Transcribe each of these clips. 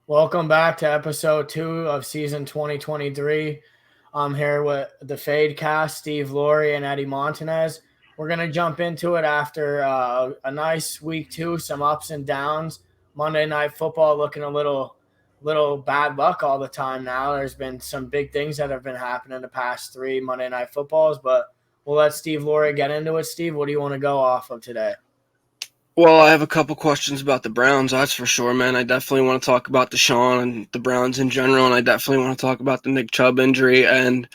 Welcome back to episode 2 of season 2023. I'm here with the Fadecast, Steve Laurie and Eddie Montanez. We're going to jump into it after a nice week 2, some ups and downs. Monday Night Football looking a little bad luck all the time now. There's been some big things that have been happening the past 3 Monday Night Footballs, but we'll let Steve Laurie get into it. Steve, what do you want to go off of today? Well, I have a couple questions about the Browns, that's for sure, man. I definitely want to talk about Deshaun and the Browns in general, and I definitely want to talk about the Nick Chubb injury. And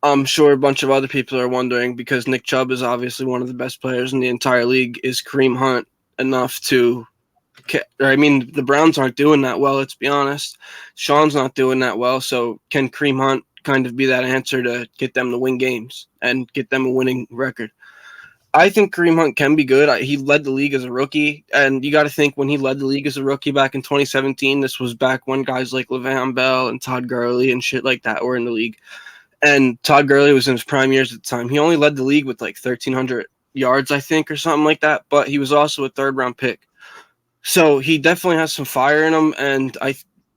I'm sure a bunch of other people are wondering, because Nick Chubb is obviously one of the best players in the entire league, is Kareem Hunt enough to the Browns aren't doing that well, let's be honest. Sean's not doing that well, so can Kareem Hunt kind of be that answer to get them to win games and get them a winning record? I think Kareem Hunt can be good. He led the league as a rookie, and you got to think when he led the league as a rookie back in 2017, this was back when guys like Le'Veon Bell and Todd Gurley and shit like that were in the league. And Todd Gurley was in his prime years at the time. He only led the league with like 1,300 yards, I think, or something like that, but he was also a third-round pick. So he definitely has some fire in him, and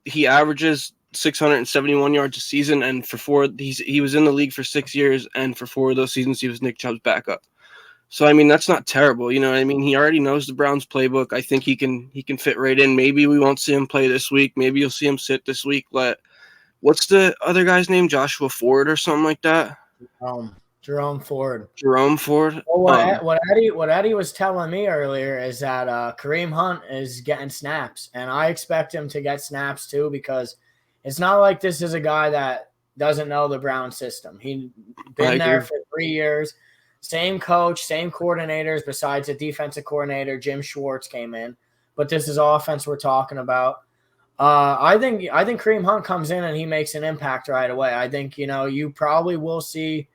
he averages 671 yards a season, and he was in the league for 6 years, and for 4 of those seasons he was Nick Chubb's backup. So I mean that's not terrible, you know what I mean? He already knows the Browns playbook. I think he can fit right in. Maybe we won't see him play this week. Maybe you'll see him sit this week. But what's the other guy's name? Joshua Ford or something like that? Jerome Ford. Jerome Ford. Well, what Eddie was telling me earlier is that Kareem Hunt is getting snaps, and I expect him to get snaps too, because it's not like this is a guy that doesn't know the Brown system. He's been there for 3 years, same coach, same coordinators. Besides the defensive coordinator, Jim Schwartz came in, but this is offense we're talking about. I think Kareem Hunt comes in and he makes an impact right away. I think you probably will see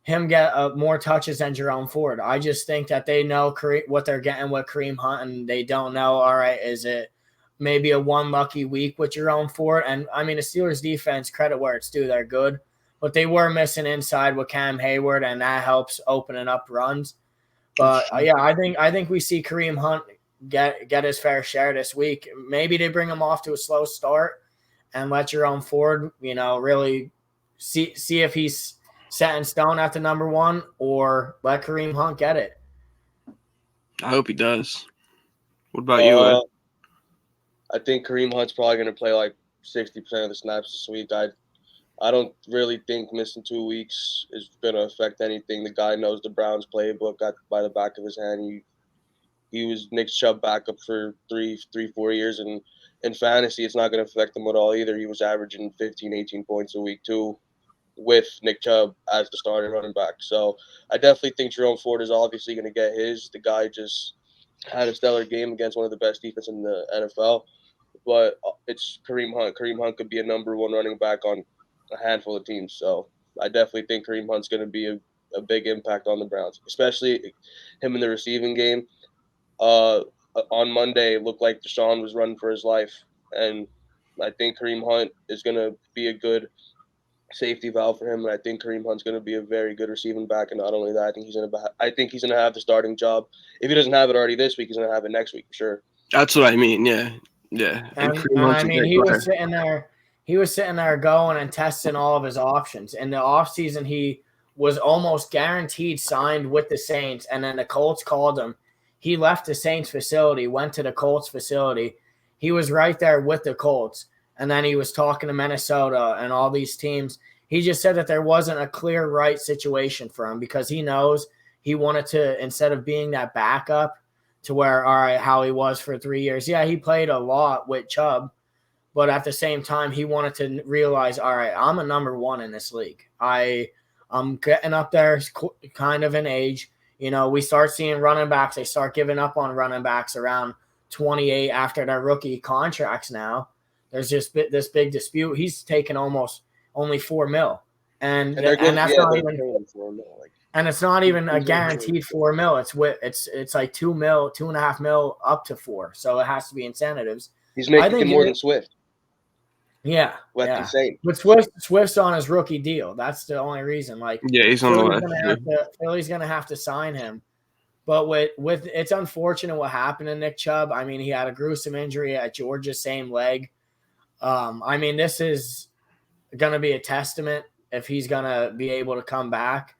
him get more touches than Jerome Ford. I just think that they know what they're getting with Kareem Hunt, and they don't know, all right, is it maybe a one lucky week with Jerome Ford? And I mean, the Steelers defense, credit where it's due, they're good, but they were missing inside with Cam Hayward, and that helps opening up runs. But yeah, I think we see Kareem Hunt get his fair share this week. Maybe they bring him off to a slow start and let Jerome Ford, really see if he's set in stone after number 1, or let Kareem Hunt get it. I hope he does. What about you, Ed? I think Kareem Hunt's probably going to play like 60% of the snaps this week. I don't really think missing 2 weeks is going to affect anything. The guy knows the Browns playbook by the back of his hand. He was Nick Chubb backup for 4 years, and in fantasy, it's not going to affect him at all either. He was averaging 15, 18 points a week too, with Nick Chubb as the starting running back. So I definitely think Jerome Ford is obviously going to get his. The guy just had a stellar game against one of the best defenses in the NFL. But it's Kareem Hunt. Kareem Hunt could be a number 1 running back on a handful of teams. So I definitely think Kareem Hunt's going to be a big impact on the Browns, especially him in the receiving game. On Monday, it looked like Deshaun was running for his life. And I think Kareem Hunt is going to be a good safety valve for him, and I think Kareem Hunt's going to be a very good receiving back. And not only that, I think he's going to have the starting job. If he doesn't have it already this week, he's going to have it next week for sure. That's what I mean. Yeah. And I mean, he was sitting there going and testing all of his options. In the offseason, he was almost guaranteed signed with the Saints, and then the Colts called him. He left the Saints facility, went to the Colts facility. He was right there with the Colts. And then he was talking to Minnesota and all these teams. He just said that there wasn't a clear right situation for him, because he knows he wanted to, instead of being that backup to where, all right, how he was for 3 years. Yeah, he played a lot with Chubb, but at the same time, he wanted to realize, all right, I'm a number 1 in this league. I'm getting up there kind of in age. We start seeing running backs. They start giving up on running backs around 28 after their rookie contracts now. There's just this big dispute. He's taken almost only $4 million, and that's not even. And it's not even a guaranteed $4 million. It's like $2 million, $2.5 million up to $4 million. So it has to be incentives. He's making more than Swift. Yeah, insane. But Swift's on his rookie deal. That's the only reason. He's on the list. Philly's gonna have to sign him. But with it's unfortunate what happened to Nick Chubb. I mean, he had a gruesome injury at Georgia, same leg. I mean, this is going to be a testament if he's going to be able to come back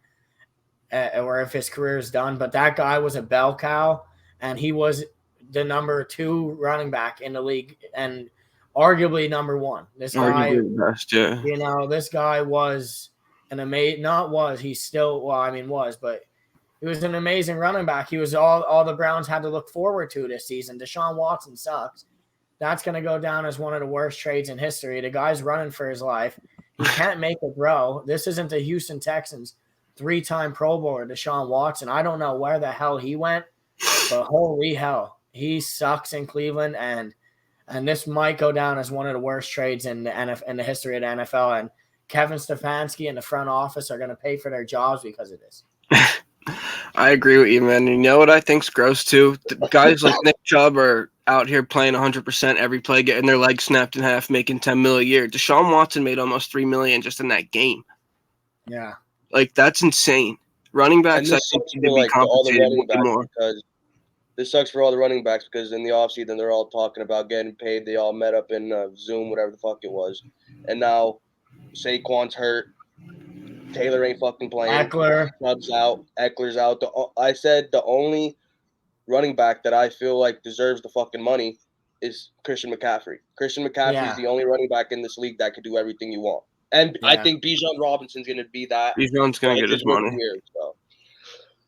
or if his career is done. But that guy was a bell cow, and he was the number 2 running back in the league and arguably number 1. This guy, Arguably the best, yeah. you know, this guy was an amazing, not was, he still, well, I mean, was, but he was an amazing running back. He was all the Browns had to look forward to this season. Deshaun Watson sucks. That's going to go down as one of the worst trades in history. The guy's running for his life. He can't make it grow. This isn't the Houston Texans 3-time Pro Bowler, Deshaun Watson. I don't know where the hell he went, but holy hell, he sucks in Cleveland, and this might go down as one of the worst trades in the history of the NFL. And Kevin Stefanski and the front office are going to pay for their jobs because of this. I agree with you, man. You know what I think's gross too? The guys like Nick Chubb are out here playing 100% every play, getting their legs snapped in half, making $10 million a year. Deshaun Watson made almost $3 million just in that game. Yeah, like that's insane. Running backs, I think, need to be compensated more. Because this sucks for all the running backs because in the offseason they're all talking about getting paid. They all met up in Zoom, whatever the fuck it was, and now Saquon's hurt. Taylor ain't fucking playing. Eckler. Chubb's out. Eckler's out. I said the only running back that I feel like deserves the fucking money is Christian McCaffrey. Christian McCaffrey is the only running back in this league that could do everything you want. And I think Bijan Robinson's going to be that. Bijan's going to get his money.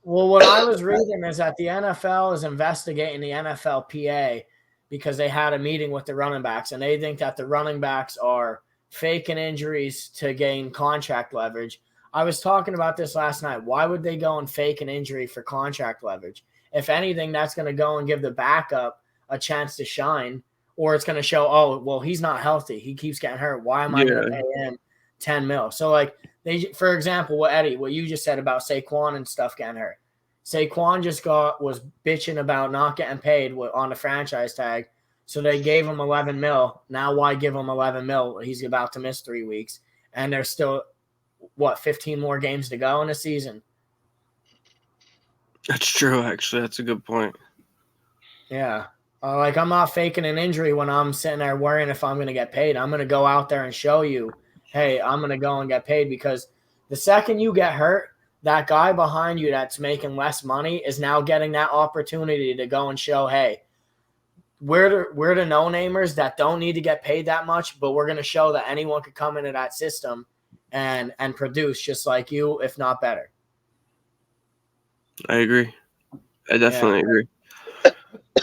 Well, what I was reading is that the NFL is investigating the NFLPA because they had a meeting with the running backs, and they think that the running backs are faking injuries to gain contract leverage. I was talking about this last night. Why would they go and fake an injury for contract leverage? If anything, that's going to go and give the backup a chance to shine, or it's going to show, oh, well, he's not healthy. He keeps getting hurt. Why am I going to pay him $10 million? So, like, for example, what you just said about Saquon and stuff getting hurt. Saquon was bitching about not getting paid on the franchise tag, so they gave him $11 million. Now, why give him $11 million? He's about to miss 3 weeks, and there's still 15 more games to go in the season. That's true, actually. That's a good point. Yeah. I'm not faking an injury when I'm sitting there worrying if I'm going to get paid. I'm going to go out there and show you, hey, I'm going to go and get paid, because the second you get hurt, that guy behind you that's making less money is now getting that opportunity to go and show, hey, we're the no-namers that don't need to get paid that much, but we're going to show that anyone could come into that system and produce just like you, if not better. I agree. I definitely agree.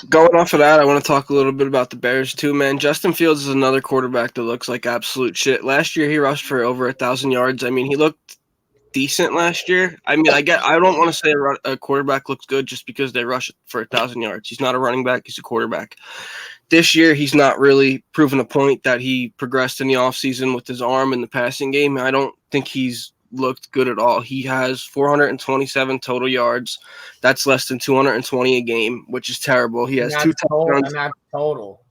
Going off of that, I want to talk a little bit about the Bears too, man. Justin Fields is another quarterback that looks like absolute shit. Last year, he rushed for over 1,000 yards. I mean, he looked decent last year. I mean, I don't want to say a quarterback looks good just because they rush for 1,000 yards. He's not a running back. He's a quarterback. This year, he's not really proven a point that he progressed in the offseason with his arm in the passing game. I don't think he's looked good at all. He has 427 total yards. That's less than 220 a game, which is terrible. He has 2 touchdowns. And that's total.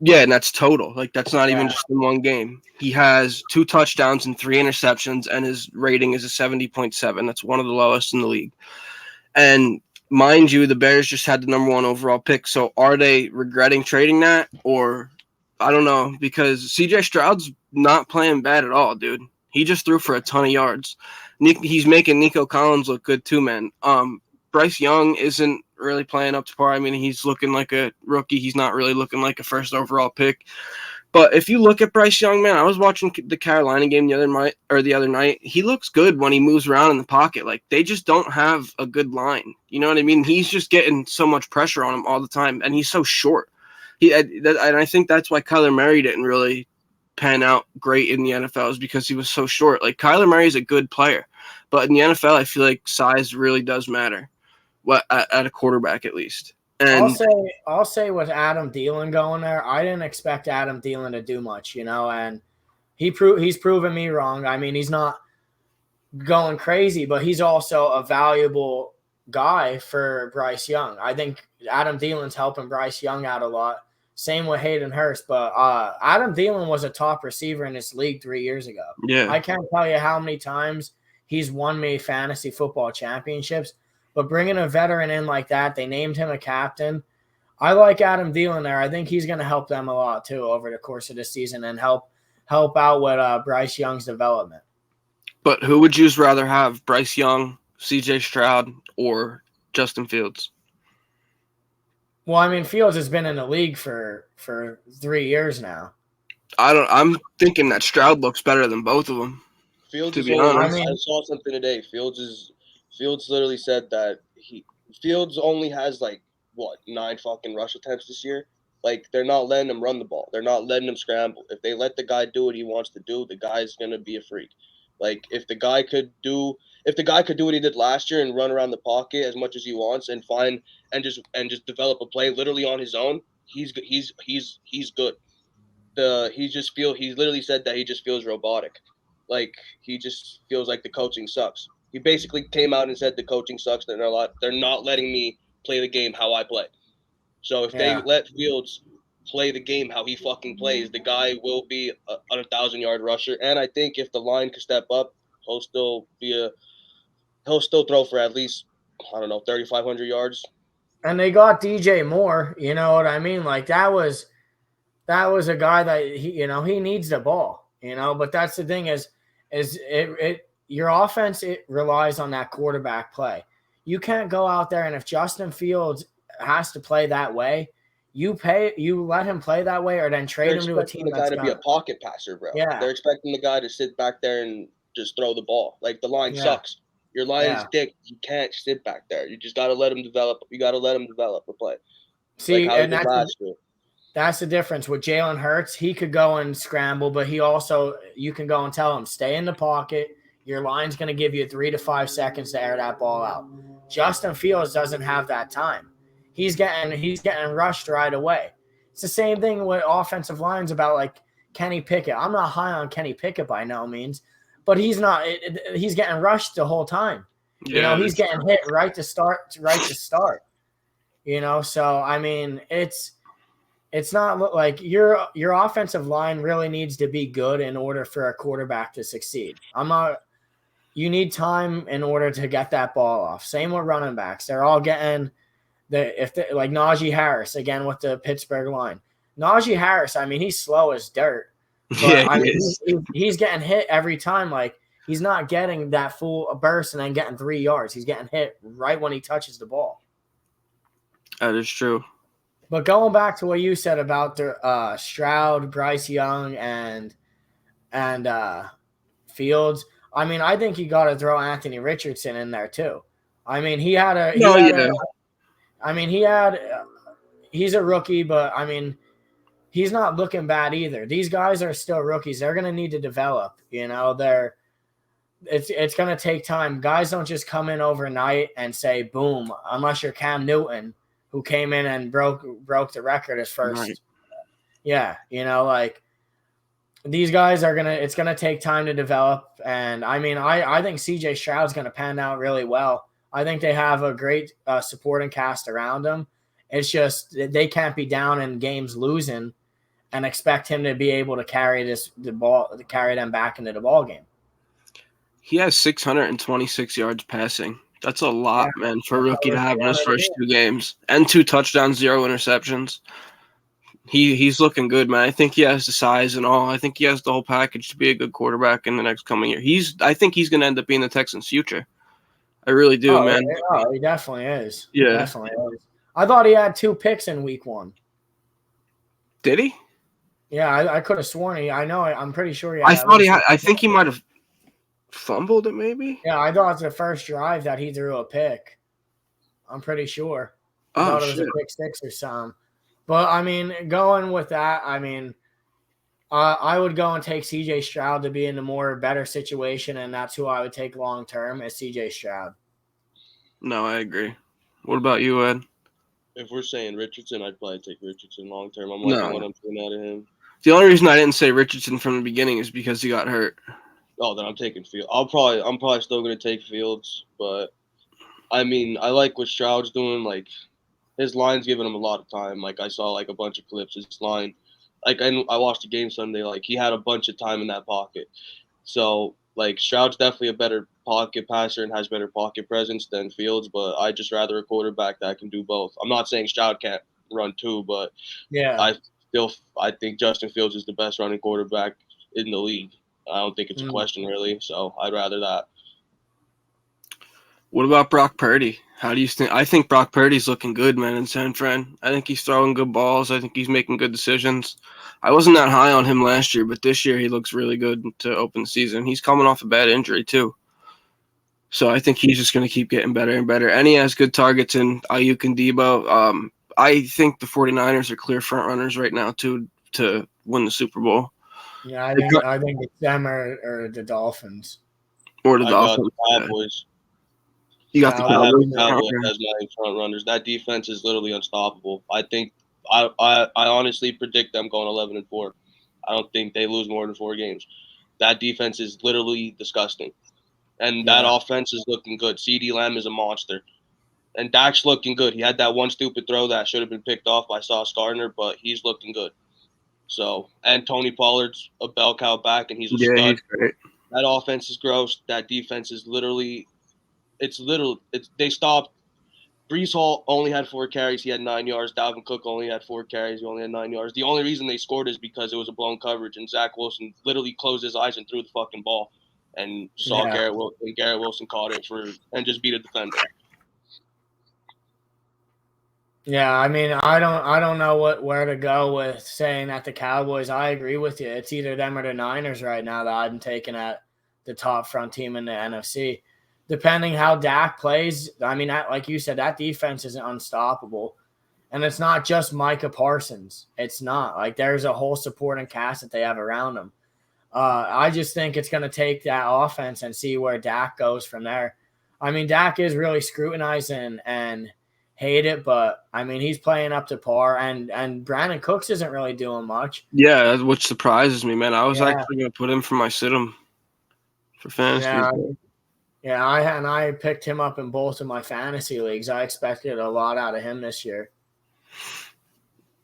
Yeah, and that's total. Like, that's not even just in one game. He has 2 touchdowns and 3 interceptions, and his rating is a 70.7. That's one of the lowest in the league. And mind you, the Bears just had the number 1 overall pick. So are they regretting trading that? Or I don't know, because CJ Stroud's not playing bad at all, dude. He just threw for a ton of yards. He's making Nico Collins look good too, man. Bryce Young isn't really playing up to par. I mean, he's looking like a rookie. He's not really looking like a first overall pick. But if you look at Bryce Young, man, I was watching the Carolina game the other night. He looks good when he moves around in the pocket. Like, they just don't have a good line. You know what I mean? He's just getting so much pressure on him all the time, and he's so short. And I think that's why Kyler Murray didn't really pan out great in the NFL, is because he was so short. Like, Kyler Murray is a good player, but in the NFL, I feel like size really does matter. At a quarterback, at least. And I'll say with Adam Thielen going there, I didn't expect Adam Thielen to do much, and he's proven me wrong. I mean, he's not going crazy, but he's also a valuable guy for Bryce Young. I think Adam Thielen's helping Bryce Young out a lot. Same with Hayden Hurst, but Adam Thielen was a top receiver in this league 3 years ago. Yeah, I can't tell you how many times he's won me fantasy football championships. But bringing a veteran in like that, they named him a captain. I like Adam Thielen there. I think he's going to help them a lot too over the course of the season and help out with Bryce Young's development. But who would you rather have, Bryce Young, C.J. Stroud, or Justin Fields? Well, I mean, Fields has been in the league for 3 years now. I'm thinking that Stroud looks better than both of them. Fields To is be only, honest. I saw something today. Fields literally said that Fields only has like 9 fucking rush attempts this year. Like, they're not letting him run the ball. They're not letting him scramble. If they let the guy do what he wants to do, the guy's gonna be a freak. Like, if the guy could do what he did last year and run around the pocket as much as he wants and just develop a play literally on his own, he's good. He literally said that he just feels robotic. Like, he just feels like the coaching sucks. He basically came out and said the coaching sucks. They're not letting me play the game how I play. So if they let Fields play the game how he fucking plays, the guy will be a 1,000-yard rusher. And I think if the line could step up, he'll still throw for at least, I don't know, 3,500 yards. And they got DJ Moore. You know what I mean? Like, that was a guy that he needs the ball. But that's the thing is your offense, it relies on that quarterback play. You can't go out there and if Justin Fields has to play that way, you let him play that way, or then trade him to a team that's going to be a pocket passer, bro. Yeah. They're expecting the guy to sit back there and just throw the ball. Like, the line sucks. Your line is thick. You can't sit back there. You just got to let him develop. You got to let him develop a play. See, like and that's the difference with Jalen Hurts. He could go and scramble, but you can go and tell him, stay in the pocket. Your line's going to give you 3 to 5 seconds to air that ball out. Justin Fields doesn't have that time. He's getting rushed right away. It's the same thing with offensive lines about like Kenny Pickett. I'm not high on Kenny Pickett by no means, but he's not. He's getting rushed the whole time. He's getting hit right to start. So I mean, it's not like your offensive line really needs to be good in order for a quarterback to succeed. You need time in order to get that ball off. Same with running backs. They're all getting like Najee Harris again with the Pittsburgh line. Najee Harris, I mean, he's slow as dirt. But he's getting hit every time. Like, he's not getting that full burst and then getting 3 yards. He's getting hit right when he touches the ball. That is true. But going back to what you said about the Stroud, Bryce Young, and Fields, I mean, I think you got to throw Anthony Richardson in there too. I mean, he's a rookie, but I mean, he's not looking bad either. These guys are still rookies. They're going to need to develop. It's going to take time. Guys don't just come in overnight and say boom, unless you're Cam Newton, who came in and broke the record as first. Right. Yeah, like these guys it's gonna take time to develop. And I mean, I think CJ Stroud's gonna pan out really well. I think they have a great supporting cast around him. It's just they can't be down in games losing and expect him to be able to carry them back into the ball game. He has 626 yards passing. That's a lot, man, for a rookie to have in his first 2 games. And 2 touchdowns, 0 interceptions. He's looking good, man. I think he has the size and all. I think he has the whole package to be a good quarterback in the next coming year. I think he's going to end up being the Texans' future. I really do, man. He definitely is. Yeah. He definitely is. I thought he had 2 picks in week 1. Did he? Yeah, I could have sworn I'm pretty sure he had. I think he might have fumbled it, maybe. Yeah, I thought it was the first drive that he threw a pick. I'm pretty sure. I thought it was a pick 6 or something. But I mean, going with that, I mean, I would go and take CJ Stroud to be in a better situation, and that's who I would take long term is CJ Stroud. No, I agree. What about you, Ed? If we're saying Richardson, I'd probably take Richardson long term. I'm liking what I'm seeing out of him. The only reason I didn't say Richardson from the beginning is because he got hurt. Oh, then I'm taking Fields. I'm probably still gonna take Fields, but I mean, I like what Stroud's doing. Like, his line's giving him a lot of time. Like, I saw like a bunch of clips. His line, like, I watched the game Sunday. Like, he had a bunch of time in that pocket. So, like, Stroud's definitely a better pocket passer and has better pocket presence than Fields. But I just rather a quarterback that can do both. I'm not saying Stroud can't run too. But Yeah. I think Justin Fields is the best running quarterback in the league. I don't think it's a question really. So I'd rather that. What about Brock Purdy? How do you think? I think Brock Purdy's looking good, man, in San Fran. I think he's throwing good balls. I think he's making good decisions. I wasn't that high on him last year, but this year he looks really good to open the season. He's coming off a bad injury, too. So I think he's just going to keep getting better and better. And he has good targets in Ayuk and Debo. I think the 49ers are clear front runners right now, too, to win the Super Bowl. Yeah, I think it's them or the Dolphins. Or the Dolphins. Got the Cowboys. You got the I have Cowboys. the Cowboys as my front runners. That defense is literally unstoppable. I think I honestly predict them going 11-4. I don't think they lose more than 4 games. That defense is literally disgusting. And that offense is looking good. CeeDee Lamb is a monster. And Dak's looking good. He had that one stupid throw that should have been picked off by Sauce Gardner, but he's looking good. So, and Tony Pollard's a bell cow back, and he's a stud. He's great. That offense is gross. That defense is they stopped. Brees Hall only had 4 carries. He had 9 yards. Dalvin Cook only had 4 carries. He only had 9 yards. The only reason they scored is because it was a blown coverage, and Zach Wilson literally closed his eyes and threw the fucking ball, and Garrett Wilson caught it and just beat a defender. Yeah, I mean, I don't know where to go with saying that the Cowboys. I agree with you. It's either them or the Niners right now that I'm taking at the top front team in the NFC. Depending how Dak plays, I mean, like you said, that defense is unstoppable. And it's not just Micah Parsons. It's not. Like, there's a whole supporting cast that they have around them. I just think it's going to take that offense and see where Dak goes from there. I mean, Dak is really scrutinized and hate it, but, I mean, he's playing up to par. And Brandon Cooks isn't really doing much. Yeah, which surprises me, man. I was actually going to put him for my sit-em for fantasy. Yeah, I picked him up in both of my fantasy leagues. I expected a lot out of him this year.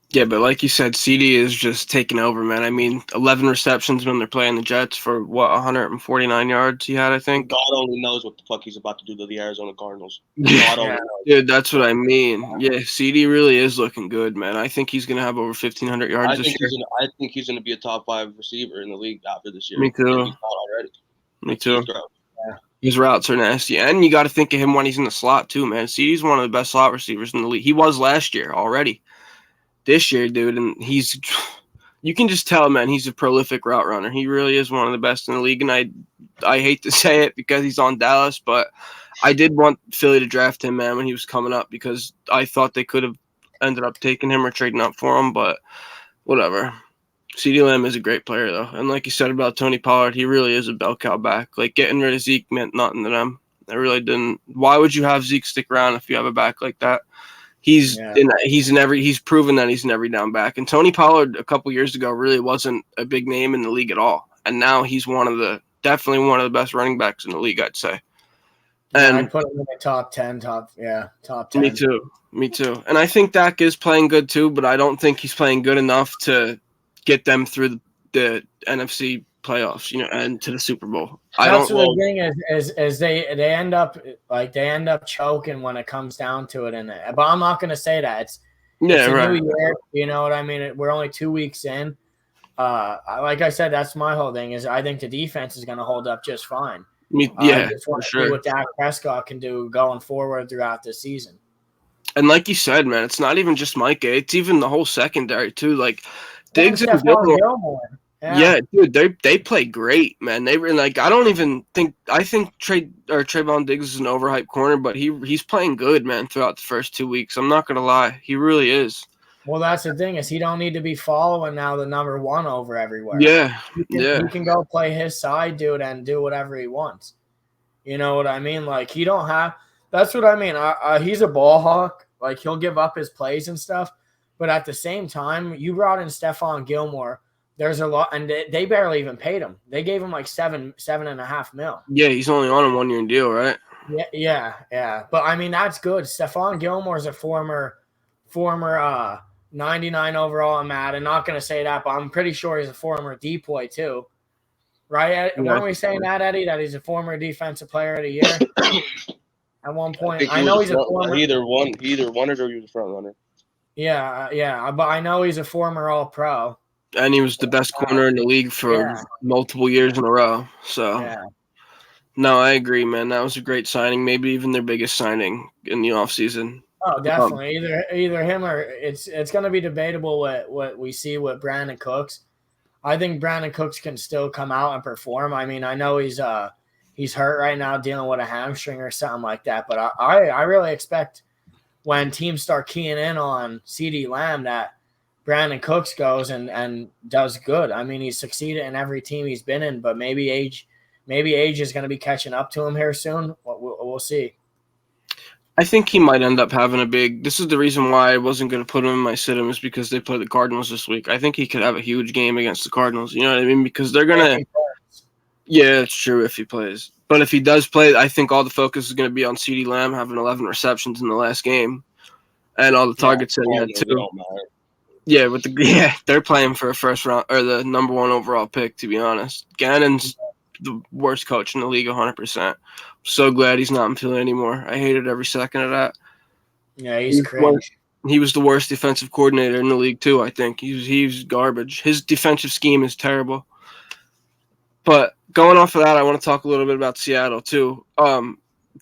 Yeah, but like you said, CD is just taking over, man. I mean, 11 receptions when they're playing the Jets for, 149 yards he had, I think? God only knows what the fuck he's about to do to the Arizona Cardinals. God only knows. Dude, that's what I mean. Yeah, CD really is looking good, man. I think he's going to have over 1,500 yards this year. I think he's going to be a top 5 receiver in the league after this year. Me too. He's not already. Me too. His routes are nasty. And you got to think of him when he's in the slot, too, man. CD's one of the best slot receivers in the league. He was last year already. This year, dude, and you can just tell, man, he's a prolific route runner. He really is one of the best in the league. And I hate to say it because he's on Dallas, but I did want Philly to draft him, man, when he was coming up because I thought they could have ended up taking him or trading up for him, but whatever. CeeDee Lamb is a great player, though. And like you said about Tony Pollard, he really is a bell cow back. Like, getting rid of Zeke meant nothing to them. It really didn't. Why would you have Zeke stick around if you have a back like that? He's proven that he's an every down back. And Tony Pollard a couple years ago really wasn't a big name in the league at all. And now he's definitely one of the best running backs in the league, I'd say. And I put him in the top 10. Top 10. Me too. And I think Dak is playing good too, but I don't think he's playing good enough to get them through the NFC playoffs, and to the Super Bowl. The thing is they end up choking when it comes down to it. But I'm not going to say that. It's a new year. You know what I mean? We're only 2 weeks in. Like I said, that's my whole thing is I think the defense is going to hold up just fine. Yeah, just want to see what Dak Prescott can do going forward throughout the season. And like you said, man, it's not even just Micah. It's even the whole secondary too. Like Diggs and Gilmore. Yeah, dude, they play great, man. They were like, I think Trayvon Diggs is an overhyped corner, but he's playing good, man, throughout the first 2 weeks. I'm not gonna lie, he really is. Well, that's the thing is he don't need to be following now the number 1 over everywhere. Yeah, he can go play his side, dude, and do whatever he wants. You know what I mean? Like he don't have. That's what I mean. He's a ball hawk. Like he'll give up his plays and stuff, but at the same time, you brought in Stephon Gilmore. There's a lot, and they barely even paid him. They gave him like $7.5 million. Yeah, he's only on a 1-year deal, right? Yeah. But I mean, that's good. Stephon Gilmore's a former 99 overall in Madden. Not going to say that, but I'm pretty sure he's a former DPOY too. Right? Yeah. Weren't we saying that, Eddie, that he's a former defensive player of the year? At one point, I know he's a former. Either one or he was a front runner. Yeah, but I know he's a former All-Pro. And he was the best corner in the league for Yeah, multiple years in a row. So, yeah. no, I agree, man. That was a great signing. Maybe even their biggest signing in the offseason. Oh, definitely. Either him or it's going to be debatable what we see with Brandon Cooks. I think Brandon Cooks can still come out and perform. I mean, I know he's hurt right now, dealing with a hamstring or something like that. But I really expect when teams start keying in on CeeDee Lamb that Brandon Cooks goes and does good. I mean, he's succeeded in every team he's been in, but maybe age is going to be catching up to him here soon. We'll see. I think he might end up having a big. This is the reason why I wasn't going to put him in my sit-em is because they play the Cardinals this week. I think he could have a huge game against the Cardinals. You know what I mean? Because they're going to. Yeah, it's true if he plays. But if he does play, I think all the focus is going to be on CeeDee Lamb having 11 receptions in the last game, and all the targets that he had too. Yeah, they're playing for a first round or the number 1 overall pick. To be honest, Gannon's the worst coach in the league, 100%. So glad he's not in Philly anymore. I hated every second of that. Yeah, he's cringe. He was the worst defensive coordinator in the league too. I think he's garbage. His defensive scheme is terrible. But going off of that, I want to talk a little bit about Seattle too.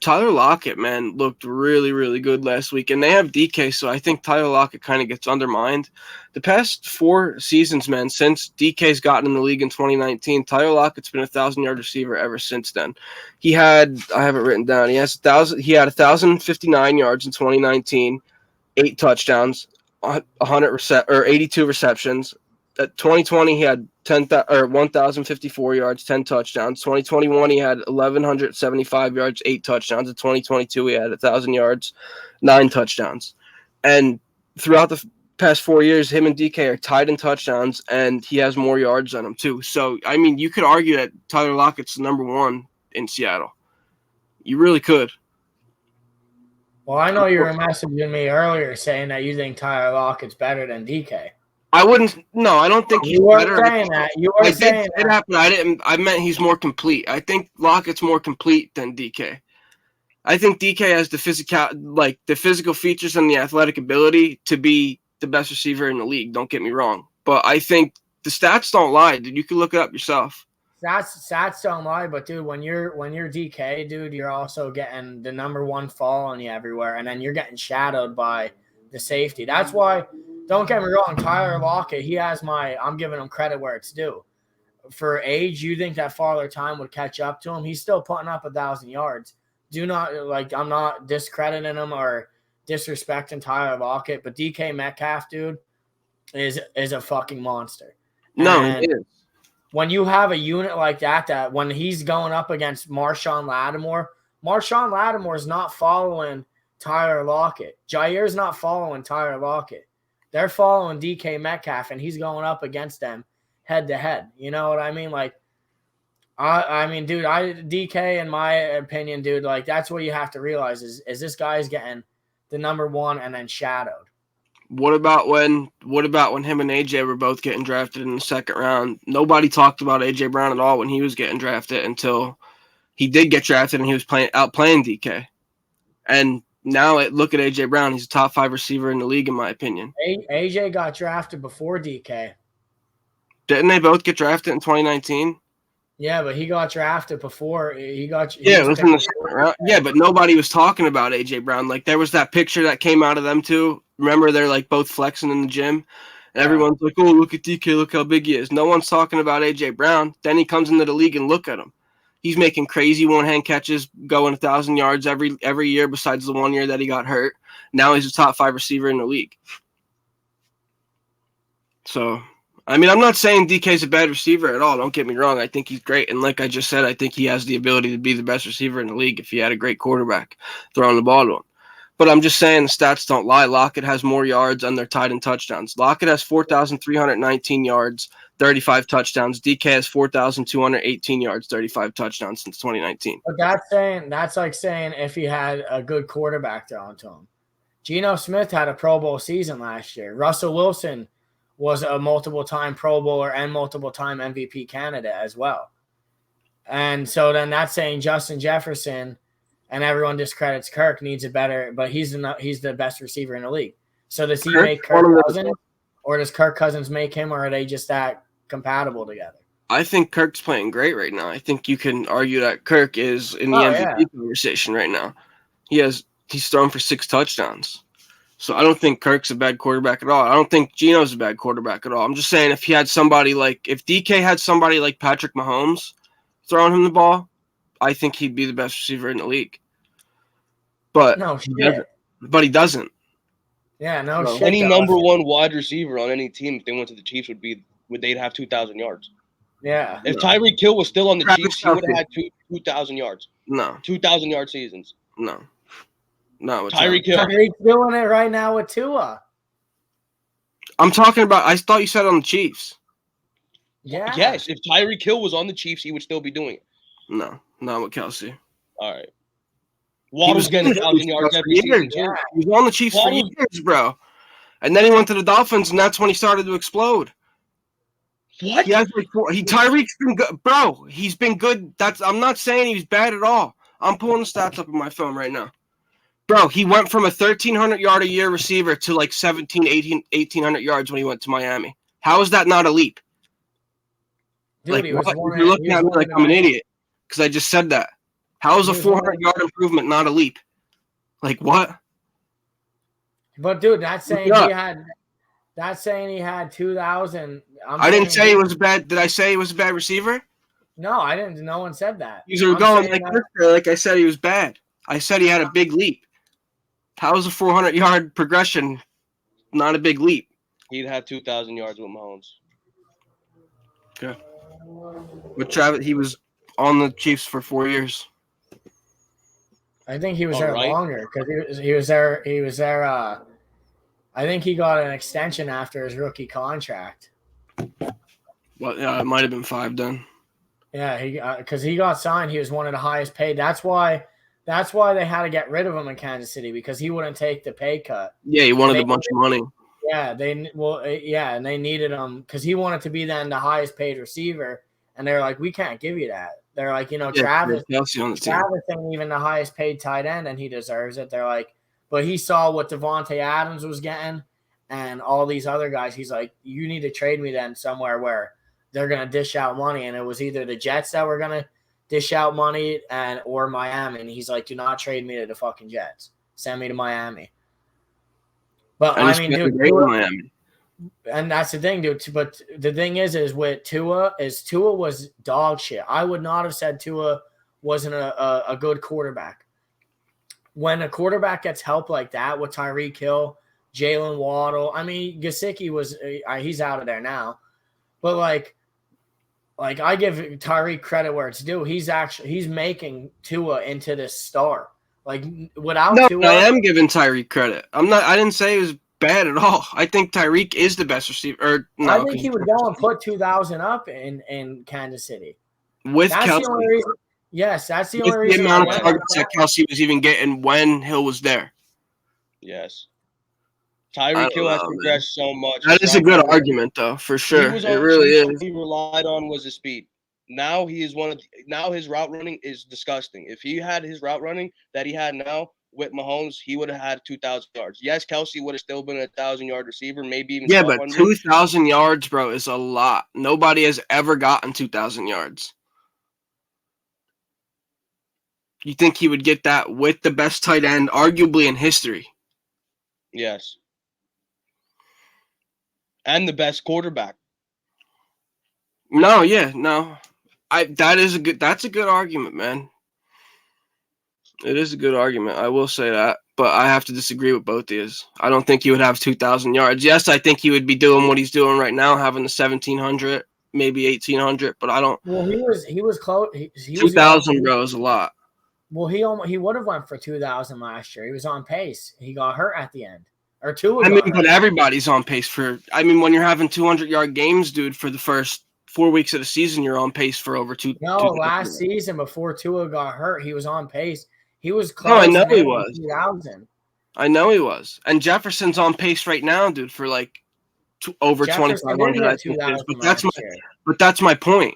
Tyler Lockett, man, looked really, really good last week. And they have DK, so I think Tyler Lockett kind of gets undermined. The past 4 seasons, man, since DK's gotten in the league in 2019, Tyler Lockett's been a 1,000-yard receiver ever since then. I have it written down. He had 1,059 yards in 2019, 8 touchdowns, 82 receptions. At 2020, he had 1,054 yards, 10 touchdowns. 2021, he had 1,175 yards, 8 touchdowns. In 2022, he had 1,000 yards, 9 touchdowns. And throughout the past 4 years, him and DK are tied in touchdowns, and he has more yards than him too. So, I mean, you could argue that Tyler Lockett's the number 1 in Seattle. You really could. Well, I know you were messaging me earlier saying that you think Tyler Lockett's better than DK. I wouldn't. No, I don't think he's better. Saying that. You were saying that. I didn't. I meant he's more complete. I think Lockett's more complete than DK. I think DK has the physical features and the athletic ability to be the best receiver in the league. Don't get me wrong, but I think the stats don't lie. Dude, you can look it up yourself. Stats don't lie, but dude, when you're DK, dude, you're also getting the number 1 fall on you everywhere, and then you're getting shadowed by the safety. That's why. Don't get me wrong, Tyler Lockett, I'm giving him credit where it's due. For age, you think that Father Time would catch up to him. He's still putting up 1,000 yards. I'm not discrediting him or disrespecting Tyler Lockett, but DK Metcalf, dude, is a fucking monster. No, it is. When you have a unit like that when he's going up against Marshawn Lattimore's not following Tyler Lockett. Jair's not following Tyler Lockett. They're following DK Metcalf, and he's going up against them head to head. You know what I mean? Like, I mean, dude, DK, in my opinion, dude, like that's what you have to realize is this guy's getting the number 1 and then shadowed. What about when him and AJ were both getting drafted in the second round? Nobody talked about AJ Brown at all when he was getting drafted until he did get drafted and he was playing DK. And now look at AJ Brown. He's a top 5 receiver in the league, in my opinion. AJ got drafted before DK. Didn't they both get drafted in 2019? Yeah, but he got drafted before he got. It was in the second round. Yeah, but nobody was talking about AJ Brown. Like there was that picture that came out of them too. Remember, they're like both flexing in the gym, and everyone's like, "Oh, look at DK, look how big he is." No one's talking about AJ Brown. Then he comes into the league and look at him. He's making crazy one-hand catches, going 1,000 yards every year besides the 1 year that he got hurt. Now he's a top 5 receiver in the league. So, I mean, I'm not saying DK's a bad receiver at all. Don't get me wrong. I think he's great. And like I just said, I think he has the ability to be the best receiver in the league if he had a great quarterback throwing the ball to him. But I'm just saying the stats don't lie. Lockett has more yards and they're tied in touchdowns. Lockett has 4,319 yards, 35 touchdowns. DK has 4,218 yards, 35 touchdowns since 2019. But that's like saying if he had a good quarterback throwing to him. Geno Smith had a Pro Bowl season last year. Russell Wilson was a multiple-time Pro Bowler and multiple-time MVP candidate as well. And so then that's saying Justin Jefferson, and everyone discredits Kirk, needs a better, but he's the best receiver in the league. So does he Kirk's make one Kirk of the- Cousins, or does Kirk Cousins make him, or are they just that compatible together? I think Kirk's playing great right now. I think you can argue that Kirk is in the Oh, MVP conversation right now. He's thrown for 6 touchdowns. So I don't think Kirk's a bad quarterback at all. I don't think Geno's a bad quarterback at all. I'm just saying if he had somebody like if DK had somebody like Patrick Mahomes throwing him the ball, I think he'd be the best receiver in the league. But No he shit. doesn't. But he doesn't. Yeah, no No. shit. Any though. number one wide receiver on any team, if they went to the Chiefs, they'd have 2,000 yards. Yeah. If Tyreek Hill was still on the Travis Chiefs, he would have Kelce. had 2,000 yards, No. 2,000 yard seasons. No. Not with Tyreek Hill. Tyreek's doing it right now with Tua. I'm talking about I thought you said on the Chiefs. Yeah. Yes, if Tyreek Hill was on the Chiefs, he would still be doing it. No, not with Kelce. All right. Waddle's getting 1,000 yards every season, too. Yeah. He was on the Chiefs for Waddle- years, bro. And then he went to the Dolphins, and that's when he started to explode. What? He has like Tyreek's been good, bro. He's been good. I'm not saying he's bad at all. I'm pulling the stats up on my phone right now, bro. He went from a 1,300 yard a year receiver to like 1,800 yards when he went to Miami. How is that not a leap? Dude, Like he was what? one You're of- looking he was at me one like of I'm an the- idiot because I just said that. How is a He was one of 400 yard improvement not a leap? Like what? But dude, that's saying Look it he had. That's saying he had 2,000. I didn't say he was a bad. Did I say he was a bad receiver? No, I didn't. No one said that. These are I'm going saying like that- this. Like I said, he was bad. I said he had a big leap. How is a 400 yard progression not a big leap? He'd have 2,000 yards with Mahomes. With Travis, he was on the Chiefs for 4 years. I think he was All there right. longer because he was there. He was there. I think he got an extension after his rookie contract. Well, yeah, it might have been 5 then. Yeah, he because he got signed. He was one of the highest paid. That's why they had to get rid of him in Kansas City because he wouldn't take the pay cut. Yeah, he wanted a bunch of money. Yeah, and they needed him because he wanted to be then the highest paid receiver, and they're like, we can't give you that. They're like, Travis Kelce on the team. ain't even the highest paid tight end, and he deserves it. They're like, but he saw what Devontae Adams was getting, and all these other guys. He's like, you need to trade me then somewhere where they're gonna dish out money, and it was either the Jets that were gonna dish out money or Miami. And he's like, do not trade me to the fucking Jets. Send me to Miami. But And I he's mean, been dude, great in Tua, Miami. and that's the thing, dude. But the thing is with Tua was dog shit. I would not have said Tua wasn't a good quarterback. When a quarterback gets help like that with Tyreek Hill, Jalen Waddle, I mean, Gesicki he's out of there now, but like I give Tyreek credit where it's due. He's making Tua into this star. Like without No, Tua, I am giving Tyreek credit. I didn't say he was bad at all. I think Tyreek is the best receiver. Or no, I think he would go and put 2,000 up in Kansas City. with That's Kelce. the only reason. Yes, that's the With only the reason. amount I of went targets with that Kelce was even getting when Hill was there. Yes. I Tyreek don't Hill has know, man. progressed so much. That His is a route good running- argument, though, for He sure. was It on really Chiefs, is. what he relied on was his speed. Now he is now his route running is disgusting. If he had his route running that he had now with Mahomes, he would have had 2,000 yards. Yes, Kelce would have still been a 1,000-yard receiver, maybe even Yeah, but 1,200. 2,000 yards, bro, is a lot. Nobody has ever gotten 2,000 yards. You think he would get that with the best tight end, arguably in history? Yes. And the best quarterback. No, yeah, no. That's a good argument, man. It is a good argument. I will say that, but I have to disagree with both of you. I don't think he would have 2,000 yards. Yes, I think he would be doing what he's doing right now, having the 1,700, maybe 1,800, but I don't. Well, he was close. He was 2,000, bro, is a lot. Well, he would have went for 2,000 last year. He was on pace. He got hurt at the end, or two. I mean, but everybody's on pace for. I mean, when you're having 200-yard games, dude, for the first 4 weeks of the season, you're on pace for over two. No, 2,000. last season before Tua got hurt, he was on pace. He was close. No, I know to he was. 2,000. I know he was, and Jefferson's on pace right now, dude, for like over Jefferson 2,500. did I hit think it is. 2,000 last year. But that's my point.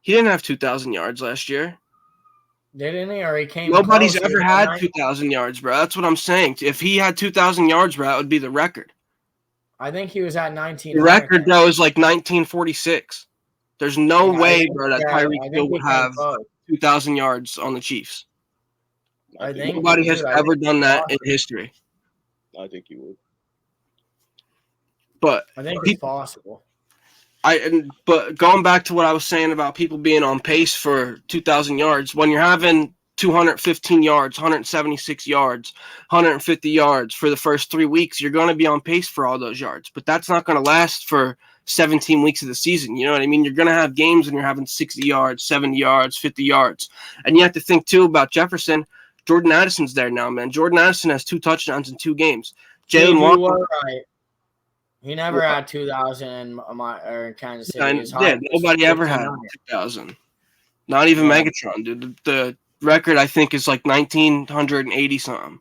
He didn't have 2,000 yards last year. Didn't he? Or he came Nobody's close. He ever had had 2,000 yards, bro. That's what I'm saying. If he had 2,000 yards, bro, that would be the record. I think he was at 19. The record, bro, is like 1946. There's no way, bro, that Tyreek Hill would have 2,000 yards on the Chiefs. I think Nobody has ever done that in history. I think he would. But I think it's possible. But going back to what I was saying about people being on pace for 2,000 yards, when you're having 215 yards, 176 yards, 150 yards for the first 3 weeks, you're going to be on pace for all those yards. But that's not going to last for 17 weeks of the season. You know what I mean? You're going to have games when you're having 60 yards, 70 yards, 50 yards. And you have to think, too, about Jefferson. Jordan Addison's there now, man. Jordan Addison has 2 touchdowns in 2 games. Jalen Waddle. He never had 2,000 in Kansas City. Yeah, nobody ever had 2,000. Not even Megatron, dude. The record, I think, is like 1,980 something.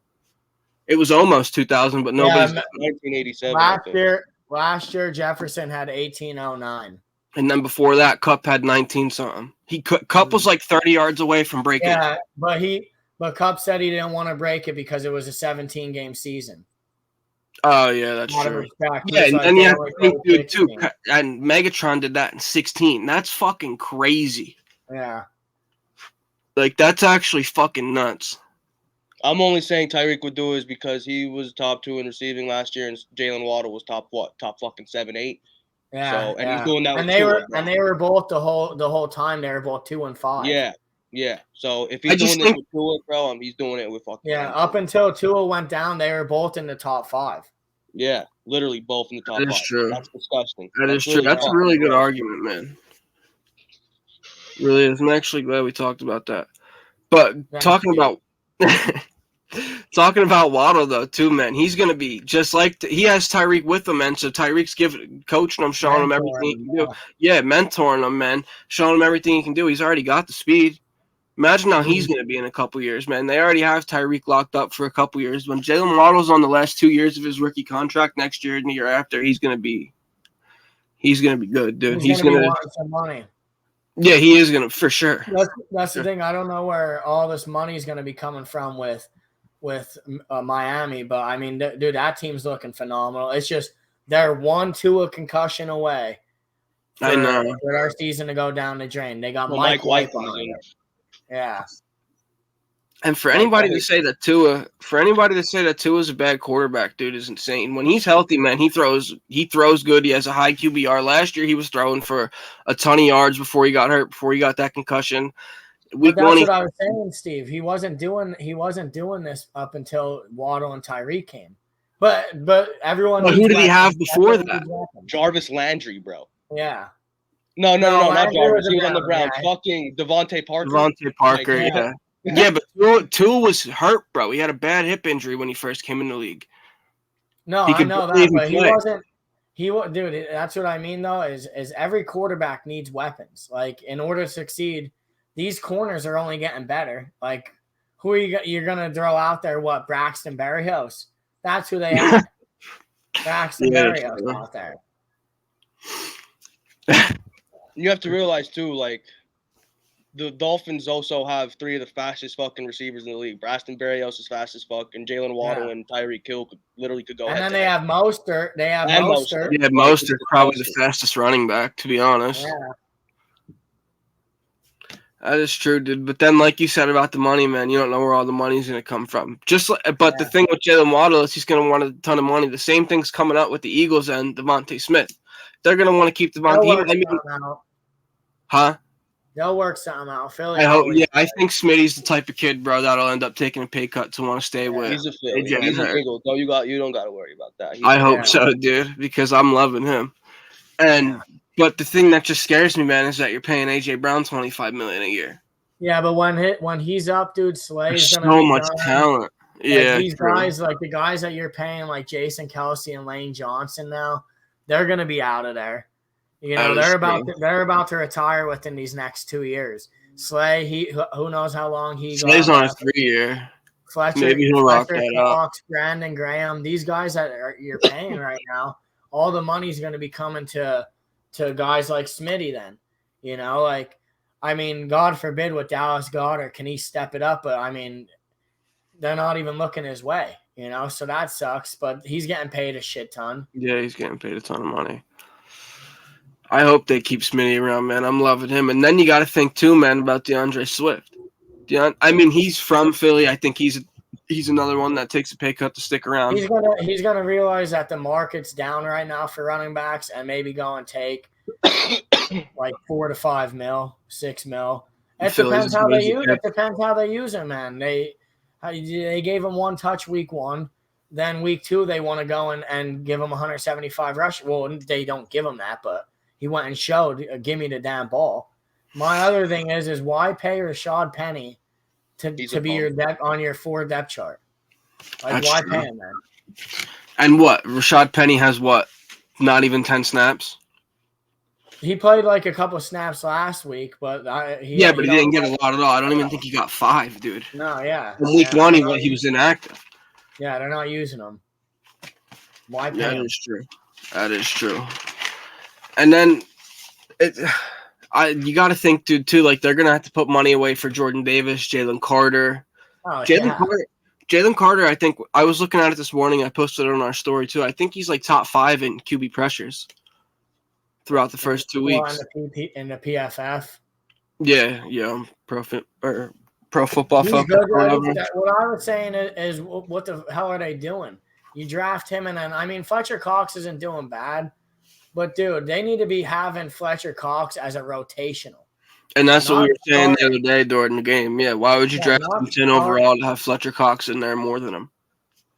It was almost 2,000, but nobody's. 1987. Last year, Jefferson had 1,809. And then before that, Kupp had 19 something. Kupp was like 30 yards away from breaking. Yeah, but Kupp said he didn't want to break it because it was a 17-game season. Oh, yeah, that's true. Yeah, and you have to think, dude, too. And Megatron did that in 16. That's fucking crazy. Yeah. Like, that's actually fucking nuts. I'm only saying Tyreek would do it because he was top 2 in receiving last year, and Jalen Waddle was top fucking 7, 8. Yeah. So, and he's doing that. And they were both the whole time. They were both 2 and 5. Yeah. So if he's doing this with Tua, bro, he's doing it with fucking. Yeah. Up until Tua went down, they were both in the top 5. Yeah, literally both in the top 5. That is true. That's disgusting. That is true. That's a really good argument, man. Really is. I'm actually glad we talked about that. But talking about Waddle though, too, man, he's gonna be just like he has Tyreek with him, man. So Tyreek's coaching him, showing him everything he can do. Yeah, mentoring him, man, showing him everything he can do. He's already got the speed. Imagine how he's gonna be in a couple years, man. They already have Tyreek locked up for a couple years. When Jalen Waddle's on the last 2 years of his rookie contract, next year and the year after, he's gonna be good, dude. He's gonna want some money. Yeah, he is gonna for sure. That's the thing. I don't know where all this money is gonna be coming from with Miami, but I mean, dude, that team's looking phenomenal. It's just they're 1-2 a concussion away. I know. For our season to go down the drain, they got Mike White on it. Yeah. And for anybody to say that Tua is a bad quarterback, dude, is insane. When he's healthy, man, he throws good. He has a high QBR. Last year, he was throwing for a ton of yards before he got hurt, before he got that concussion. But that's what I was saying, Steve. He wasn't doing this up until Waddle and Tyreek came. But everyone. But who did he have before that? Jarvis Landry, bro. Yeah. No, not Jarvis. He was on the Browns. Yeah. Fucking Devontae Parker. Yeah. Yeah, but Tua was hurt, bro. He had a bad hip injury when he first came in the league. No, I know that, but he wasn't. Dude, that's what I mean, though, is every quarterback needs weapons. Like, in order to succeed, these corners are only getting better. Like, who are you're going to throw out there? What, Braxton Berrios? That's who they have. Braxton Berrios out there. You have to realize, too, like, the Dolphins also have 3 of the fastest fucking receivers in the league. Braxton Berrios is fast as fuck, and Jalen Waddle and Tyreek Hill could go. And then they have Mostert. Yeah, Mostert's probably the fastest running back, to be honest. Yeah. That is true, dude. But then, like you said about the money, man, you don't know where all the money's going to come from. The thing with Jalen Waddle is he's going to want a ton of money. The same thing's coming up with the Eagles and Devontae Smith. They're going to want to keep Devontae. Huh? They'll work something out. Philly. I think Smitty's the type of kid, bro, that'll end up taking a pay cut to want to stay with. He's a Philly. He's a Eagle. No, you don't got to worry about that. I hope so, dude, because I'm loving him. But the thing that just scares me, man, is that you're paying AJ Brown $25 million a year. Yeah, but when he's up, dude, Slay's gonna so much talent. Yeah, these guys, like the guys that you're paying, like Jason Kelce and Lane Johnson, now they're gonna be out of there. You know, they're about to retire within these next 2 years. Slay, who knows how long Slay's on a 3-year. Fletcher, maybe he'll rock that up. Brandon Graham, these guys that you're paying right now, all the money's going to be coming to guys like Smitty. Then, you know, like I mean, God forbid what Dallas got, or can he step it up? But I mean, they're not even looking his way, so that sucks. But he's getting paid a shit ton. Yeah, he's getting paid a ton of money. I hope they keep Smitty around, man. I'm loving him. And then you got to think too, man, about DeAndre Swift. I mean, he's from Philly. I think he's another one that takes a pay cut to stick around. He's gonna realize that the market's down right now for running backs, and maybe go and take like $4 to $5 mil, $6 mil. It depends how they use. It depends how they use him, man. They gave him one touch week 1. Then week 2 they want to go and give him 175 rush. Well, they don't give him that, but he went and showed, give me the damn ball. My other thing is why pay Rashad Penny to be your on your 4 depth chart? Like, that's why pay him, man? And what? Rashad Penny has what? Not even 10 snaps? He played like a couple of snaps last week, but he didn't get a lot at all. I don't even think he got 5, dude. No, yeah. In week 1, he was inactive. Yeah, they're not using him. Why pay him? That is true. That is true. And then you got to think, dude, too, like they're going to have to put money away for Jordan Davis, Jalen Carter. Oh, Jalen Carter, I think I was looking at it this morning. I posted it on our story, too. I think he's like top 5 in QB pressures throughout the first 2 weeks. In the PFF. Yeah. Pro Football Focus. What I was saying is, what the hell are they doing? You draft him, and then, I mean, Fletcher Cox isn't doing bad. But, dude, they need to be having Fletcher Cox as a rotational. And that's what we were saying the other day during the game. Yeah, why would you draft him 10 overall to have Fletcher Cox in there more than him?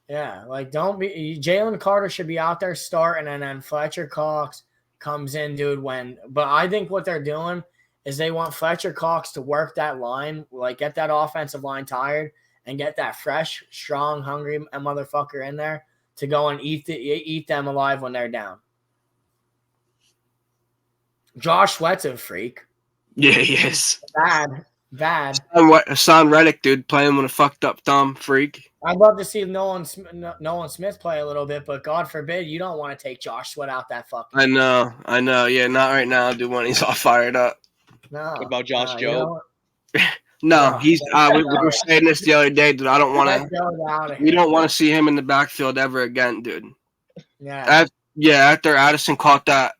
Yeah, like Jalen Carter should be out there starting, and then Fletcher Cox comes in, dude, but I think what they're doing is they want Fletcher Cox to work that line, like get that offensive line tired and get that fresh, strong, hungry motherfucker in there to go and eat them alive when they're down. Josh Sweat's a freak. Yeah, he is. Bad. Hassan Reddick, dude, playing with a fucked up thumb, freak. I'd love to see Nolan Smith play a little bit, but God forbid you don't want to take Josh Sweat out that fucking. I know. Yeah, not right now, dude, when he's all fired up. No. What about Josh Jobe? No, he's. We were saying this the other day, dude. I don't want to. We don't want to see him in the backfield ever again, dude. Yeah. After Addison caught that.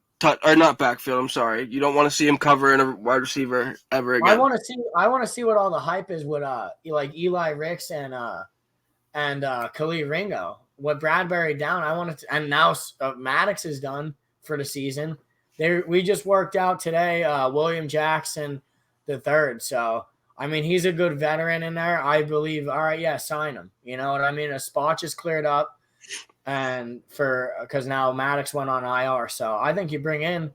Or not backfield. I'm sorry. You don't want to see him covering a wide receiver ever again. I want to see what all the hype is with like Eli Ricks and Khalil Ringo. What Bradbury down. And now Maddox is done for the season. We just worked out today. William Jackson the third. So I mean, he's a good veteran in there. I believe. All right, yeah, sign him. You know what I mean? A spot just cleared up. And because now Maddox went on IR, so I think you bring in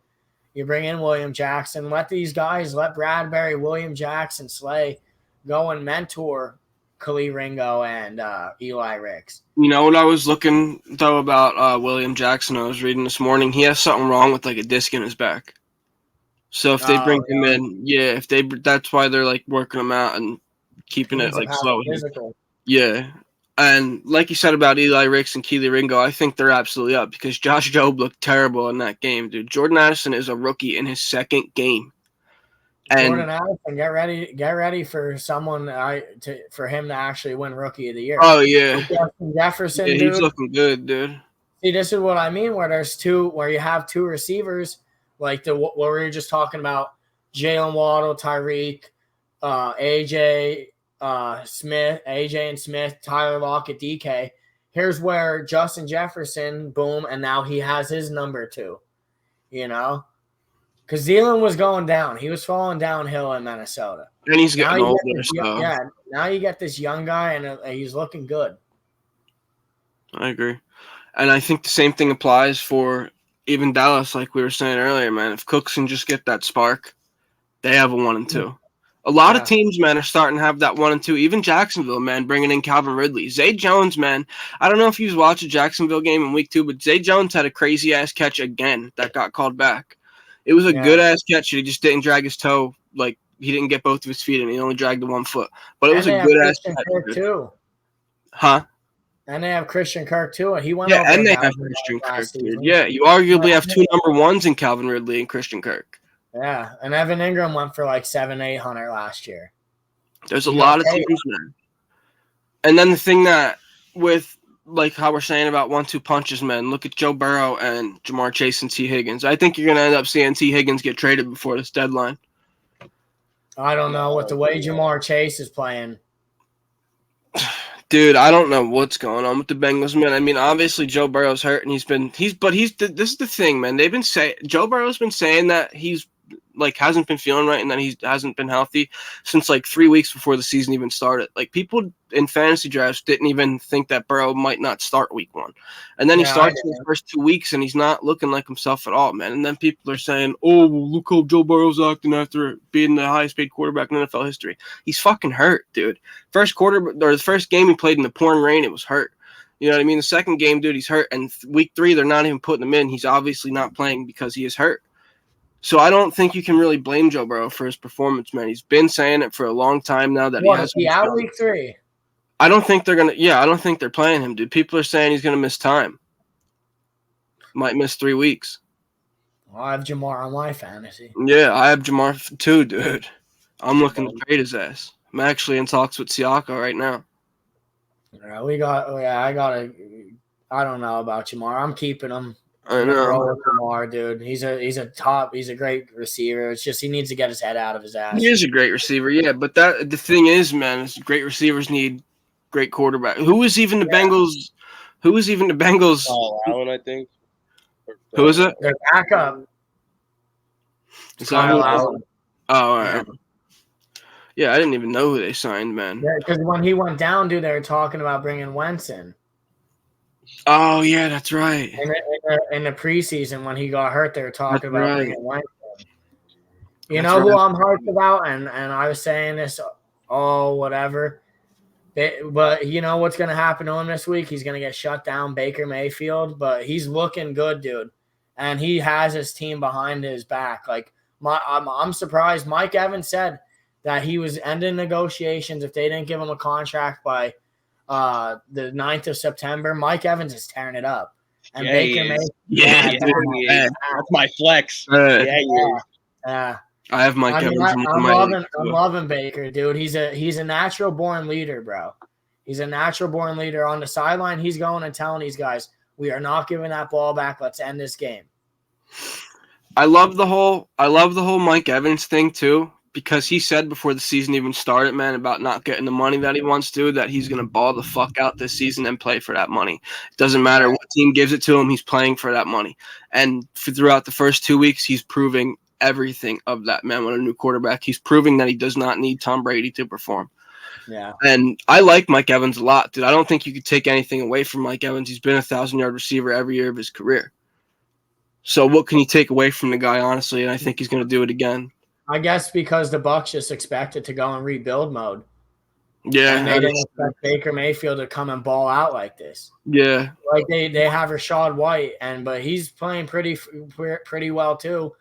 William Jackson. Let Bradbury, William Jackson, Slay go and mentor Khalil Ringo and Eli Ricks. You know what I was looking though about William Jackson? I was reading this morning. He has something wrong with like a disc in his back. So if they bring him in, that's why they're like working him out and keeping it like slow. Physical. Yeah. And like you said about Eli Ricks and Keely Ringo, I think they're absolutely up because Josh Jobe looked terrible in that game, dude. Jordan Addison is a rookie in his second game. And Jordan Addison, get ready for someone for him to actually win Rookie of the Year. Oh yeah, Justin Jefferson, yeah, dude. He's looking good, dude. See, this is what I mean. Where you have 2 receivers, like what we were just talking about, Jalen Waddle, Tyreek, AJ. AJ and Smith, Tyler Lockett, DK. Here's where Justin Jefferson, boom, and now he has his number 2. You know, because Thielen was going down, he was falling downhill in Minnesota, and he's getting older. Now you get this young guy, and he's looking good. I agree, and I think the same thing applies for even Dallas, like we were saying earlier, man. If Cooks can just get that spark, they have a 1 and 2. A lot of teams, man, are starting to have that 1 and 2. Even Jacksonville, man, bringing in Calvin Ridley. Zay Jones, man. I don't know if you watched a Jacksonville game in week 2, but Zay Jones had a crazy-ass catch again that got called back. It was a good-ass catch. He just didn't drag his toe. Like, he didn't get both of his feet in. He only dragged the 1 foot. But it was a good-ass catch. Kirk too. Huh? And they have Christian Kirk, too. And he went and they have Christian Kirk, dude. Yeah, you arguably have 2 number 1s in Calvin Ridley and Christian Kirk. Yeah, and Evan Ingram went for like 700-800 last year. There's a He lot got of paid. teams, man. And then the thing that with like how we're saying about 1-2 punches, man. Look at Joe Burrow and Jamar Chase and T. Higgins. I think you're gonna end up seeing T. Higgins get traded before this deadline. I don't know with the way Jamar Chase is playing. Dude, I don't know what's going on with the Bengals, man. I mean, obviously Joe Burrow's hurt, and this is the thing, man. They've been saying Joe Burrow's been saying that he's like hasn't been feeling right and that he hasn't been healthy since like 3 weeks before the season even started. Like people in fantasy drafts didn't even think that Burrow might not start week 1, and then he starts in the first 2 weeks and he's not looking like himself at all, man. And then people are saying, "Oh, well, look how Joe Burrow's acting after being the highest paid quarterback in NFL history." He's fucking hurt, dude. The first game he played in the pouring rain, it was hurt. You know what I mean? The second game, dude, he's hurt, and week 3 they're not even putting him in. He's obviously not playing because he is hurt. So I don't think you can really blame Joe Burrow for his performance, man. He's been saying it for a long time now that Is he out week 3? I don't think they're gonna. Yeah, I don't think they're playing him, dude. People are saying he's gonna miss time. Might miss 3 weeks. Well, I have Jamar on my fantasy. Yeah, I have Jamar too, dude. I'm looking to trade his ass. I'm actually in talks with Siaka right now. I don't know about Jamar. I'm keeping him. I know. Jamar, dude. He's a great receiver. It's just he needs to get his head out of his ass. He is a great receiver, yeah. But the thing is, man, is great receivers need great quarterback. Who is even the Bengals? Oh, Allen, I think. Who is it? Their backup. Kyle Allen. Oh, all right. Yeah, I didn't even know who they signed, man. Yeah, because when he went down, dude, they were talking about bringing Wentz in. Oh, yeah, that's right. In the preseason, when he got hurt, they were talking about bringing Wentz in. You That's know who right. I'm hyped about? And I was saying this, whatever. But you know what's going to happen to him this week? He's going to get shut down, Baker Mayfield. But he's looking good, dude. And he has his team behind his back. Like, I'm surprised. Mike Evans said that he was ending negotiations if they didn't give him a contract by the 9th of September. Mike Evans is tearing it up. And Yeah, Baker Mayfield. That's my flex. Yeah. I have Mike Evans. I'm loving Baker, dude. He's a natural born leader, bro. He's a natural born leader. On the sideline, he's going and telling these guys, we are not giving that ball back. Let's end this game. I love the whole Mike Evans thing too, because he said before the season even started, man, about not getting the money that he wants to, that he's going to ball the fuck out this season and play for that money. It doesn't matter what team gives it to him, he's playing for that money. And throughout the first 2 weeks, he's proving everything of that, man. With a new quarterback, he's proving that he does not need Tom Brady to perform. Yeah. And I like Mike Evans a lot, dude. I don't think you could take anything away from Mike Evans. He's been a 1,000-yard receiver every year of his career. So what can you take away from the guy, honestly? And I think he's going to do it again. I guess because the Bucs just expected to go in rebuild mode. Yeah. And they didn't expect Baker Mayfield to come and ball out like this. Yeah. Like they have Rachaad White, but he's playing pretty well too.